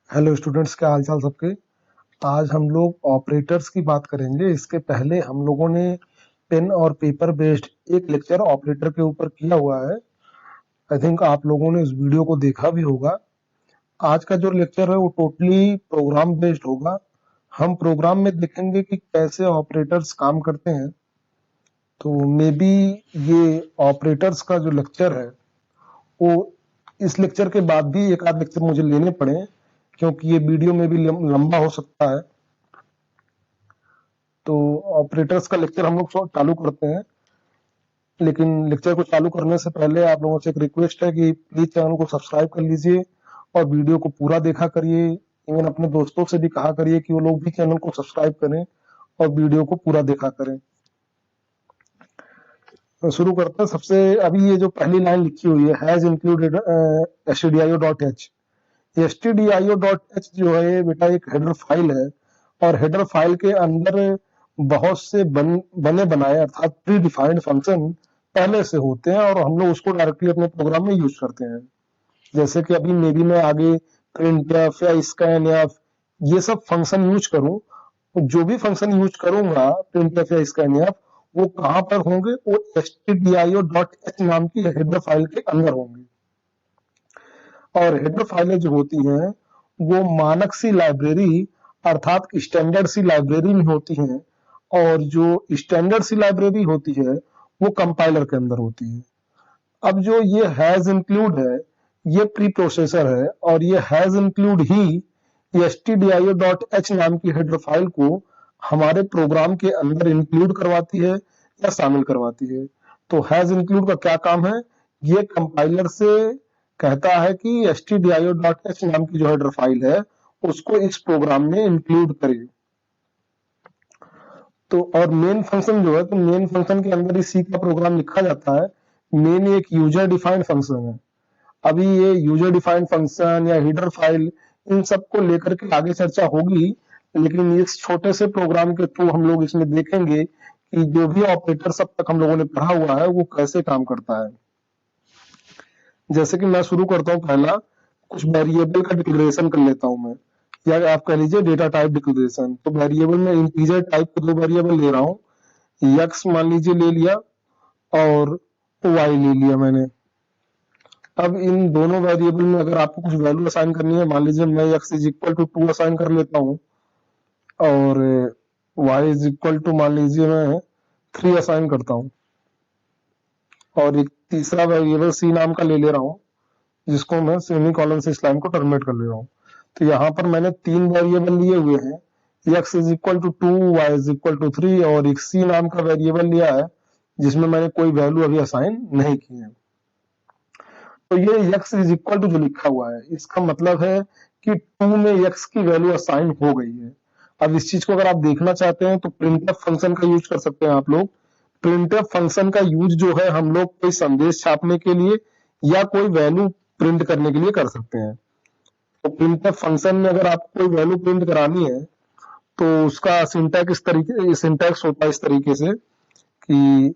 Hello students, क्या हाल चाल सबके। आज हम लोग ऑपरेटर्स की बात करेंगे। इसके पहले हम लोगों ने पेन और पेपर बेस्ड एक लेक्चर ऑपरेटर के ऊपर किया हुआ है। आई थिंक आप लोगों ने उस वीडियो को देखा भी होगा। आज का जो लेक्चर है वो टोटली प्रोग्राम बेस्ड होगा। हम प्रोग्राम में देखेंगे कि कैसे ऑपरेटर्स काम करते हैं। तो मे बी ये ऑपरेटर्स का जो लेक्चर है वो इस लेक्चर के बाद भी एक आध लेक्चर मुझे लेने पड़े, क्योंकि ये वीडियो में भी लंबा हो सकता है। तो ऑपरेटर्स का लेक्चर हम लोग चालू करते हैं। लेकिन लेक्चर को चालू करने से पहले आप लोगों से एक रिक्वेस्ट है कि प्लीज चैनल को सब्सक्राइब कर लीजिए और वीडियो को पूरा देखा करिए। इवन अपने दोस्तों से भी कहा करिए कि वो लोग भी चैनल को सब्सक्राइब करें और वीडियो को पूरा देखा करें। तो शुरू करते हैं। सबसे अभी ये जो पहली लाइन लिखी हुई है, हैज इंक्लूडेड stdio.h। stdio.h जो है बेटा एक हेडर फाइल है, और हेडर फाइल के अंदर बहुत से बने बनाए अर्थात प्री डिफाइंड फंक्शन पहले से होते हैं, और हम लोग उसको डायरेक्टली अपने प्रोग्राम में यूज करते हैं। जैसे कि अभी मे बी मैं आगे प्रिंट या स्कैन या ये सब फंक्शन यूज करूं, जो भी फंक्शन यूज करूंगा प्रिंट या स्कैन या वो कहां पर होंगे, वो stdio.h नाम की हेडर फाइल के अंदर होंगे। और हेडर फाइलें जो होती हैं वो मानक सी लाइब्रेरी अर्थात स्टैंडर्ड सी लाइब्रेरी में होती हैं, और जो स्टैंडर्ड सी लाइब्रेरी होती है वो कंपाइलर के अंदर होती है। अब जो ये हैज इंक्लूड है ये प्री प्रोसेसर है, और ये हैज इंक्लूड ही stdio.h नाम की हेडर फाइल को हमारे प्रोग्राम के अंदर इंक्लूड करवाती है या शामिल करवाती है। तो हैज इंक्लूड का क्या काम है, ये कंपाइलर से कहता है कि stdio.h नाम की जो हेडर फाइल है उसको इस प्रोग्राम में इंक्लूड करे। तो और मेन फंक्शन जो है, तो मेन फंक्शन के अंदर ही सी का प्रोग्राम लिखा जाता है। मेन एक यूजर डिफाइंड फंक्शन है। अभी ये यूजर डिफाइंड फंक्शन या हेडर फाइल इन सबको लेकर के आगे चर्चा होगी, लेकिन इस छोटे से प्रोग्राम के थ्रू हम लोग इसमें देखेंगे कि जो भी ऑपरेटर सब तक हम लोगों ने पढ़ा हुआ है वो कैसे काम करता है। जैसे कि मैं शुरू करता हूँ, पहला कुछ वेरिएबल का डिक्लेरेशन कर लेता हूँ मैं, या आप कह लीजिए डेटा टाइप डिक्लेरेशन। तो वेरिएबल में इंटीजर टाइप के दो वेरिएबल ले रहा हूँ। एक्स मान लीजिए ले लिया और वाई ले लिया मैंने। अब इन दोनों वेरिएबल में अगर आपको कुछ वैल्यू असाइन करनी है, मान लीजिए मैं x is equal to 2 assign कर लेता हूँ, और y इज इक्वल टू मान लीजिए मैं 3 असाइन करता हूँ, और एक तीसरा वेरिएबल c नाम का ले ले रहा हूँ जिसको मैं सेमी कॉलन से इस लाइन को टर्मिनेट कर ले रहा हूँ। तो यहाँ पर मैंने 3 वेरिएबल लिए हुए हैं, x is equal to 2, y is equal to 3, और एक c नाम का वेरिएबल लिया है जिसमें मैंने कोई वैल्यू अभी असाइन नहीं की है। तो ये x इज इक्वल टू जो लिखा हुआ है इसका मतलब है कि 2 में x की वैल्यू असाइन हो गई है। अब इस चीज को अगर आप देखना चाहते हैं तो प्रिंटफ फंक्शन का यूज कर सकते हैं आप लोग। प्रिंटफ फंक्शन का यूज जो है हम लोग कोई संदेश छापने के लिए या कोई वैल्यू प्रिंट करने के लिए कर सकते हैं। तो प्रिंटफ फंक्शन में अगर आपको कोई वैल्यू प्रिंट करानी है तो उसका सिंटैक्स होता है इस तरीके से कि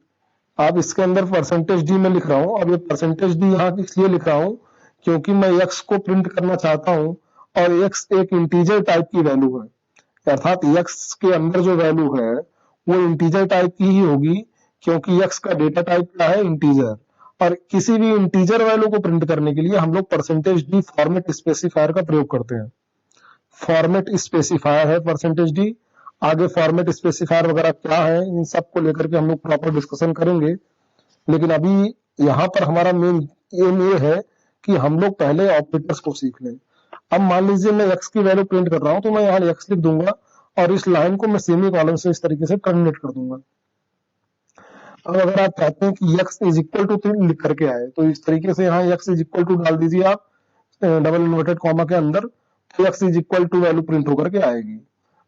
आप इसके अंदर परसेंटेज डी में लिख रहा हूँ। अब ये परसेंटेज डी यहाँ इसलिए लिख रहा हूँ क्योंकि मैं एक्स को प्रिंट करना चाहता हूँ, और एक्स एक इंटीजर टाइप की वैल्यू है, अर्थात एक्स के अंदर जो वैल्यू है वो इंटीजर टाइप की ही होगी, क्योंकि एक्स का डेटा टाइप क्या है, इंटीजर। और किसी भी इंटीजर वैल्यू को प्रिंट करने के लिए हम लोग परसेंटेज डी फॉर्मेट स्पेसिफायर का प्रयोग करते हैं। फॉर्मेट स्पेसिफायर है परसेंटेज डी। आगे फॉर्मेट स्पेसिफायर वगैरह क्या है इन सब को लेकर के हम लोग प्रॉपर डिस्कशन करेंगे, लेकिन अभी यहाँ पर हमारा मेन एम ये है कि हम लोग पहले ऑपरेटर्स को सीख लें। अब मान लीजिए मैं एक्स की वैल्यू प्रिंट कर रहा हूँ, तो मैं यहाँ एक्स लिख दूंगा और इस लाइन को मैं सेमी कॉलन से इस तरीके से टर्मिनेट कर दूंगा। अब अगर आप चाहते हैं कि एक्स इज इक्वल टू 3 लिख करके आए, तो इस तरीके से यहाँ एक्स इज इक्वल टू डाल दीजिए आप डबल इन्वर्टेड कॉमा के अंदर, तो x is equal to value print होकर के आएगी।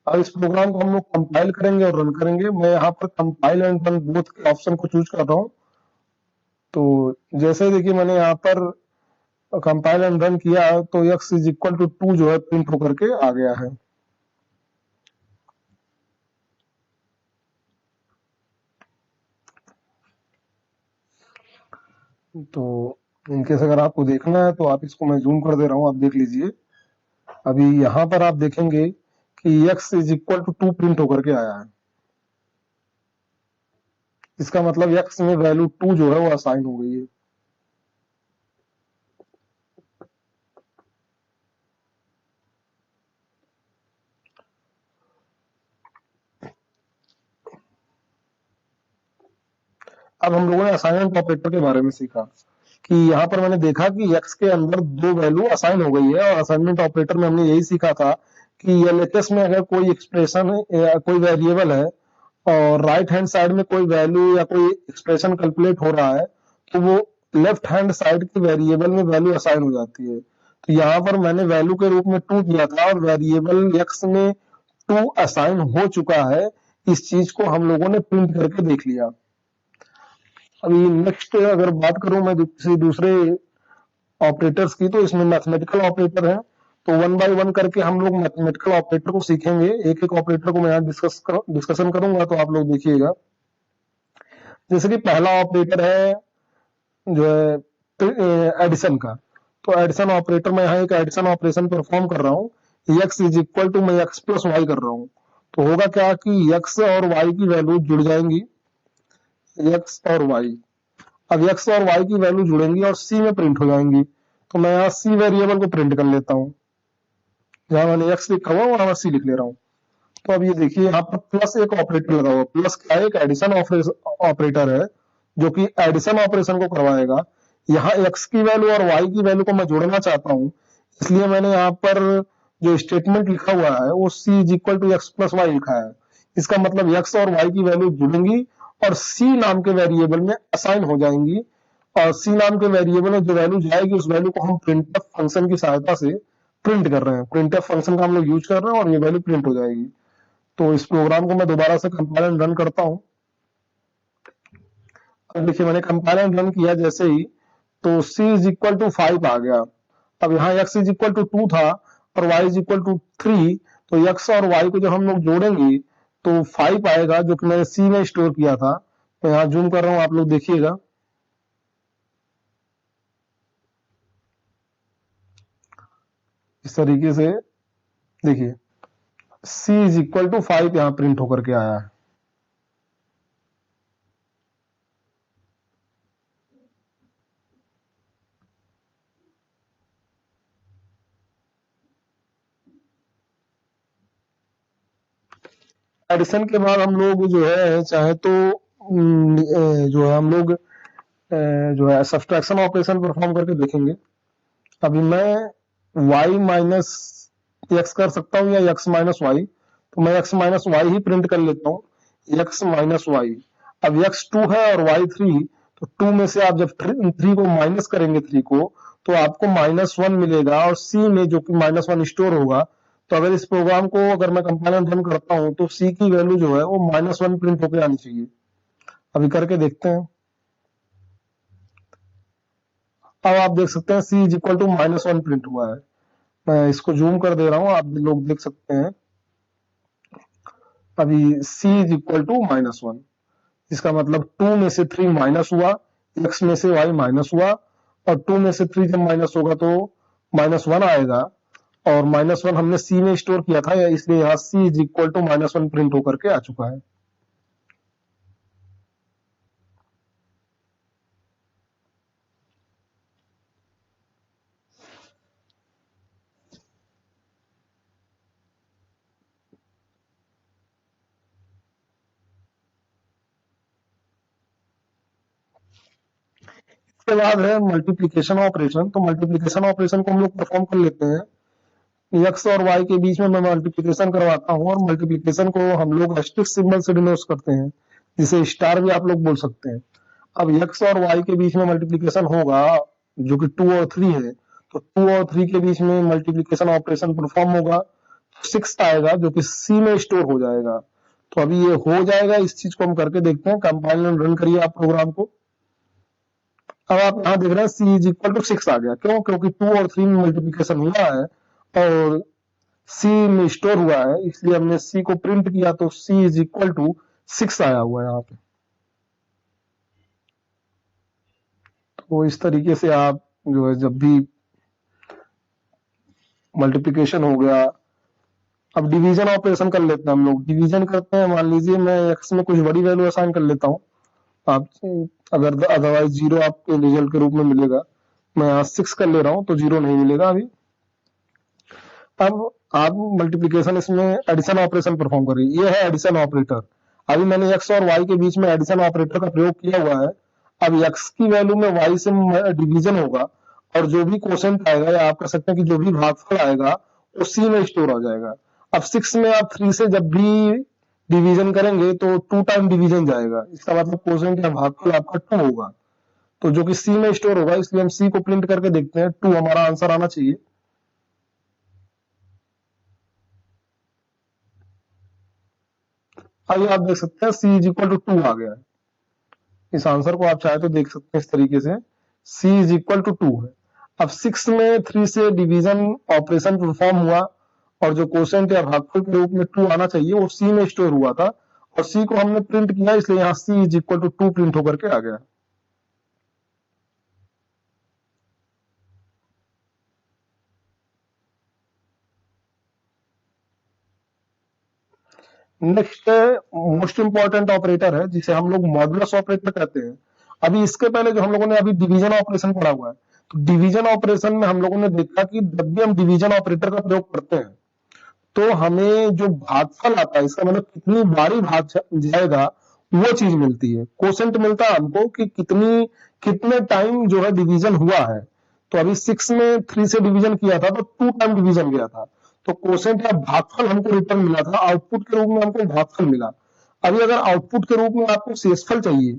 अब इस प्रोग्राम को हम लोग कंपाइल करेंगे और रन करेंगे। मैं यहाँ पर कंपाइल एंड रन बोथ के ऑप्शन को चूज कर रहा हूँ। तो जैसे देखिए मैंने यहाँ पर कंपाइल एंड रन किया तो x इज इक्वल टू 2 जो है प्रिंट होकर के आ गया है। तो इनकेस अगर आपको देखना है तो आप इसको मैं जूम कर दे रहा हूँ, आप देख लीजिए। अभी यहाँ पर आप देखेंगे कि x is equal to 2 print होकर के आया है। इसका मतलब x में वैल्यू 2 जो है वो असाइन हो गई है। अब हम लोगों ने असाइनमेंट ऑपरेटर के बारे में सीखा कि यहाँ पर मैंने देखा कि x के अंदर 2 वैल्यू असाइन हो गई है, और असाइनमेंट ऑपरेटर में हमने यही सीखा था कि एलएचएस में अगर कोई एक्सप्रेशन है या कोई वेरिएबल है और राइट हैंड साइड में कोई वैल्यू या कोई एक्सप्रेशन कैलकुलेट हो रहा है, तो वो लेफ्ट हैंड साइड के वेरिएबल में वैल्यू असाइन हो जाती है। तो यहाँ पर मैंने वैल्यू के रूप में 2 दिया था और वेरिएबल x में 2 असाइन हो चुका है। इस चीज को हम लोगों ने प्रिंट करके देख लिया। अभी नेक्स्ट अगर बात करूं मैं किसी दूसरे ऑपरेटर्स की, तो इसमें मैथमेटिकल ऑपरेटर है। तो वन बाय वन करके हम लोग मैथमेटिकल ऑपरेटर को सीखेंगे। एक एक ऑपरेटर को मैं यहाँ डिस्कशन करूंगा, तो आप लोग देखिएगा। जैसे कि पहला ऑपरेटर है जो है एडिशन का। तो एडिशन ऑपरेटर में यहाँ एक एडिशन ऑपरेशन परफॉर्म कर रहा हूँ। x इज इक्वल टू मैं x प्लस वाई कर रहा हूँ। तो होगा क्या कि x और y की वैल्यू जुड़ जाएंगी, x और y। अब x और y की वैल्यू जुड़ेंगी और c में प्रिंट हो जाएंगी। तो मैं यहाँ c वेरिएबल को प्रिंट कर लेता हूँ। जहां मैंने x लिखा हुआ वहां मैं c लिख ले रहा हूँ। तो अब ये देखिए यहाँ पर प्लस एक ऑपरेटर लगा हुआ। प्लस क्या है? एक एडिशन ऑपरेटर है जो कि एडिशन ऑपरेशन को करवाएगा। यहाँ x की वैल्यू और y की वैल्यू को मैं जोड़ना चाहता हूँ, इसलिए मैंने यहाँ पर जो स्टेटमेंट लिखा हुआ है वो c is equal to x plus y लिखा है। इसका मतलब x और y की वैल्यू जुड़ेंगी और c नाम के वेरिएबल में असाइन हो जाएंगी। और c नाम के वेरिएबल में जो वैल्यू जाएगी उस वैल्यू को हम प्रिंटफ फंक्शन की सहायता से प्रिंट कर रहे हैं। प्रिंटफ फंक्शन का हम लोग यूज कर रहे हैं और ये वैल्यू प्रिंट हो जाएगी। तो इस प्रोग्राम को मैं दोबारा से कंपाइल एंड रन करता हूँ। अब देखिए मैंने कंपाइल एंड रन किया जैसे ही, तो c इज इक्वल टू 5 आ गया। अब यहाँ x इज इक्वल टू 2 था और y इज इक्वल टू 3। तो x और y को जब हम लोग जोड़ेंगे तो 5 आएगा, जो कि मैंने c में स्टोर किया था। तो यहाँ जूम कर रहा हूँ, आप लोग देखिएगा। इस तरीके से देखिए c इज इक्वल टू 5 यहाँ प्रिंट होकर के आया है। एडिशन के बाद हम लोग जो है चाहे तो जो है हम लोग जो है सब्सट्रैक्शन ऑपरेशन परफॉर्म करके देखेंगे। अभी मैं y माइनस एक्स कर सकता हूँ या x माइनस वाई। तो मैं x minus why he print कर लेता हूँ, x माइनस वाई। अब x 2 है और y 3। तो 2 में से आप जब 3 को माइनस करेंगे 3 को, तो आपको -1 मिलेगा और c में जो कि -1 स्टोर होगा। तो अगर इस प्रोग्राम को अगर मैं कंपाइल एंड रन करता हूँ तो c की वैल्यू जो है वो -1 प्रिंट होकर आनी चाहिए। अभी करके देखते हैं। अब आप देख सकते हैं c is equal to -1 print हुआ है। मैं इसको जूम कर दे रहा हूँ, आप लोग देख सकते हैं। अभी c इज इक्वल टू -1। इसका मतलब 2 में से 3 माइनस हुआ, x में से y माइनस हुआ, और 2 में से 3 जब माइनस होगा तो -1 आएगा। और -1 हमने c में स्टोर किया था, इसलिए यहाँ c is equal to -1 print होकर के आ चुका है। इसके बाद है मल्टीप्लीकेशन ऑपरेशन। तो मल्टीप्लीकेशन ऑपरेशन को हम लोग परफॉर्म कर लेते हैं। x और y के बीच में मैं मल्टीप्लीकेशन करवाता हूँ, और मल्टीप्लीकेशन को हम लोग एस्टेरिस्क सिंबल से डिनोट करते हैं, जिसे स्टार भी आप लोग बोल सकते हैं। अब x और y के बीच में मल्टीप्लीकेशन होगा जो कि 2 और 3 है। तो 2 और 3 के बीच में मल्टीप्लीकेशन ऑपरेशन परफॉर्म होगा, 6 आएगा जो कि c में स्टोर हो जाएगा। तो अभी ये हो जाएगा, इस चीज को हम करके देखते हैं। कंपाइल एंड रन करिए आप प्रोग्राम को। अब आप यहाँ देख रहे हैं c इज इक्वल टू 6 आ गया। क्यों? क्योंकि 2 और 3 में मल्टीप्लीकेशन हुआ है और c में स्टोर हुआ है, इसलिए हमने c को प्रिंट किया तो c इज इक्वल टू 6 आया हुआ है यहाँ पे। तो इस तरीके से आप जो है जब भी मल्टीप्लिकेशन हो गया। अब डिवीजन ऑपरेशन कर लेते हैं हम लोग। डिवीजन करते हैं, मान लीजिए मैं एक्स में कुछ बड़ी वैल्यू असाइन कर लेता हूँ। आप अगर अदरवाइज जीरो आपके रिजल्ट के रूप में मिलेगा, मैं यहाँ 6 कर ले रहा हूँ तो जीरो नहीं मिलेगा अभी। अब आप मल्टीप्लिकेशन इसमें एडिशन ऑपरेशन परफॉर्म करिए। ये है एडिशन ऑपरेटर। अभी मैंने एक्स और वाई के बीच में एडिशन ऑपरेटर का प्रयोग किया हुआ है। अब एक्स की वैल्यू में वाई से डिवीजन होगा और जो भी क्वोशंट आएगा, या आप कह सकते हैं कि जो भी भागफल आएगा वो सी में स्टोर हो जाएगा। अब 6 में आप 3 से जब भी डिवीजन करेंगे तो 2 टाइम डिवीजन जाएगा। इसका मतलब क्वोशंट या भागफल आपका 2 होगा, तो जो कि सी में स्टोर होगा। इसलिए हम सी को प्रिंट करके देखते हैं। 2 हमारा आंसर आना चाहिए। अभी आप देख सकते हैं सी इज इक्वल टू 2 आ गया है। इस आंसर को आप चाहे तो देख सकते हैं इस तरीके से, सी इज इक्वल टू 2 है। अब 6 में 3 से डिवीजन ऑपरेशन परफॉर्म हुआ और जो क्वोशंट या भागफल के रूप में 2 आना चाहिए वो सी में स्टोर हुआ था, और सी को हमने प्रिंट किया, इसलिए यहाँ सी इज इक्वल टू 2 प्रिंट होकर के आ गया। नेक्स्ट मोस्ट इंपॉर्टेंट ऑपरेटर है जिसे हम लोग मॉडुलस ऑपरेटर कहते हैं। अभी इसके पहले जो हम लोगों ने अभी डिवीजन ऑपरेशन पढ़ा हुआ है, तो डिवीजन ऑपरेशन में हम लोगों ने देखा कि जब भी हम डिवीजन ऑपरेटर का प्रयोग करते हैं तो हमें जो भागफल आता है, इसका मतलब कितनी बारी भाग जाएगा, वो चीज मिलती है। क्वोशंट मिलता है हमको कि कितने टाइम जो है डिवीजन हुआ है। तो अभी 6 में 3 से डिवीजन किया था तो 2 टाइम डिवीजन गया था, तो क्वोशंट या भागफल हमको रिटर्न मिला था। आउटपुट के रूप में हमको भागफल मिला। अभी अगर आउटपुट के रूप में आपको शेषफल चाहिए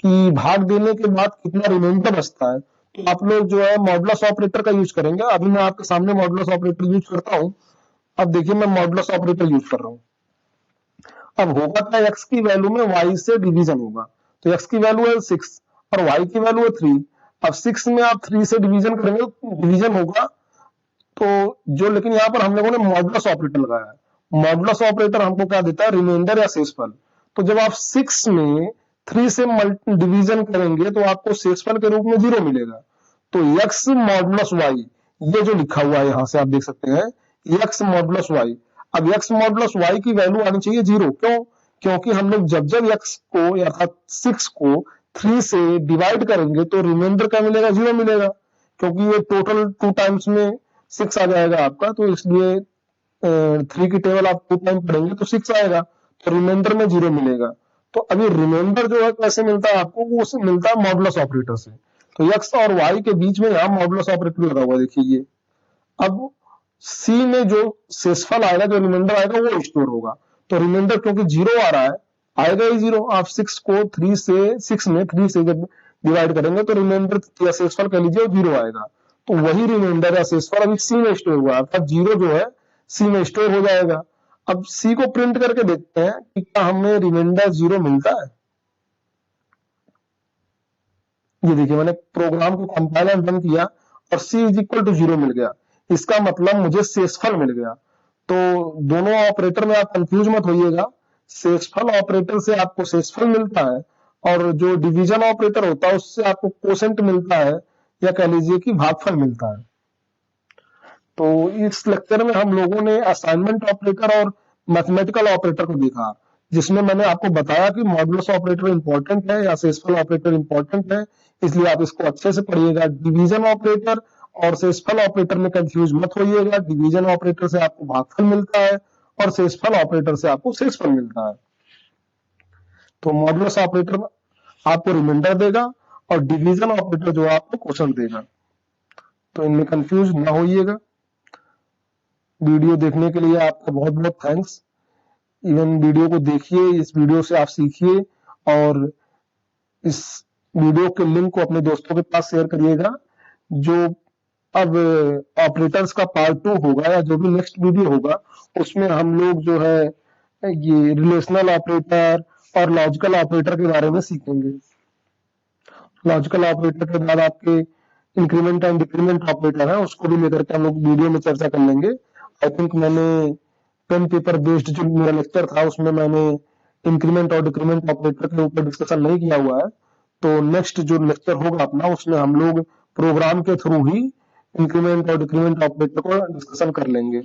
कि भाग देने के बाद कितना रिमाइंडर बचता है, तो आप लोग जो है मॉडुलस ऑपरेटर का यूज करेंगे। अभी मैं आपके सामने मॉडुलस ऑपरेटर यूज करता हूँ। अब देखिए मैं मॉडुलस ऑपरेटर यूज कर रहा हूँ। अब होगा क्या, एक्स की वैल्यू में वाई से डिवीजन होगा, तो एक्स की वैल्यू है 6 और वाई की वैल्यू है 3। अब 6 में आप 3 से डिवीजन करेंगे तो डिवीजन होगा, तो जो, लेकिन यहाँ पर हम लोगों ने मॉडुलस ऑपरेटर लगाया है। मॉडुलस ऑपरेटर हमको क्या देता है, रिमाइंडर या शेषफल। तो जब आप 6 में 3 से डिवीजन करेंगे तो आपको शेषफल के रूप में 0 मिलेगा। तो एक्स मॉडुलस वाई, ये जो लिखा हुआ है यहां से आप देख सकते हैं, एक्स मॉडुलस वाई। अब एक्स मॉडुलस वाई की वैल्यू आनी चाहिए 0। क्यों? क्योंकि हम लोग जब जब एक्स को या 6 को 3 से डिवाइड करेंगे तो रिमाइंडर क्या मिलेगा, 0 मिलेगा, क्योंकि ये टोटल 2 टाइम्स में 6 आ जाएगा आपका। तो इसलिए 3 की टेबल आप 2 टाइम पढ़ेंगे तो 6 आएगा, तो रिमाइंडर में 0 मिलेगा। तो अभी रिमाइंडर जो है कैसे मिलता है आपको, वो उससे मिलता है मॉडुलस ऑपरेटर से। तो एक्स और वाई के बीच में यहाँ मॉडुलस ऑपरेटर लगा हुआ देखिए ये। अब सी में जो शेषफल आएगा, जो रिमाइंडर आएगा, वो स्टोर होगा। तो रिमाइंडर क्योंकि 0 आ रहा है, आएगा ही 0। आप 6 को 3 से 6 में 3 से जब डिवाइड करेंगे तो रिमाइंडर या शेषफल कह लीजिए 0 आएगा। तो वही रिमाइंडर या शेषफल अभी सी में स्टोर हुआ, अर्थात 0 जो है सी में स्टोर हो जाएगा। अब सी को प्रिंट करके देखते हैं कि क्या हमें रिमाइंडर 0 मिलता है। ये देखिए मैंने प्रोग्राम को कंपाइल एंड रन किया और सी इज इक्वल टू 0 मिल गया। इसका मतलब मुझे शेषफल मिल गया। तो दोनों ऑपरेटर में आप कंफ्यूज मत होइएगा। शेषफल ऑपरेटर से आपको शेषफल मिलता है और जो डिवीजन ऑपरेटर होता है उससे आपको क्वोशंट मिलता है, या कह लीजिए कि भागफल मिलता है। तो इस लेक्चर में हम लोगों ने असाइनमेंट ऑपरेटर और मैथमेटिकल ऑपरेटर को देखा, जिसमें मैंने आपको बताया कि मॉडुलस ऑपरेटर इंपॉर्टेंट है या शेषफल ऑपरेटर इंपॉर्टेंट है, इसलिए आप इसको अच्छे से पढ़िएगा। डिवीजन ऑपरेटर और शेषफल ऑपरेटर में कंफ्यूज मत होइएगा। डिवीजन ऑपरेटर से आपको भागफल मिलता है और शेषफल ऑपरेटर से आपको शेषफल मिलता है। तो मॉडुलस ऑपरेटर आपको रिमाइंडर देगा और डिवीजन ऑपरेटर जो आपको क्वोशंट देगा। तो इनमें कंफ्यूज ना होइएगा। वीडियो देखने के लिए आपका बहुत बहुत थैंक्स। इवन वीडियो को देखिए, इस वीडियो से आप सीखिए और इस वीडियो के लिंक को अपने दोस्तों के पास शेयर करिएगा। जो अब ऑपरेटर्स का पार्ट 2 होगा या जो भी नेक्स्ट वीडियो होगा, उसमें हम लोग जो है ये रिलेशनल ऑपरेटर और लॉजिकल ऑपरेटर के बारे में सीखेंगे। लॉजिकल ऑपरेटर के बाद आपके इंक्रीमेंट एंड डिक्रीमेंट ऑपरेटर है, उसको भी लेकर के हम लोग वीडियो में चर्चा कर लेंगे। आई थिंक मैंने पेन पेपर बेस्ड जो मेरा लेक्चर था उसमें मैंने इंक्रीमेंट और डिक्रीमेंट ऑपरेटर के ऊपर डिस्कशन नहीं किया हुआ है। तो नेक्स्ट जो लेक्चर होगा अपना, उसमें हम लोग प्रोग्राम के थ्रू ही इंक्रीमेंट और डिक्रीमेंट ऑपरेटर को डिस्कशन कर लेंगे।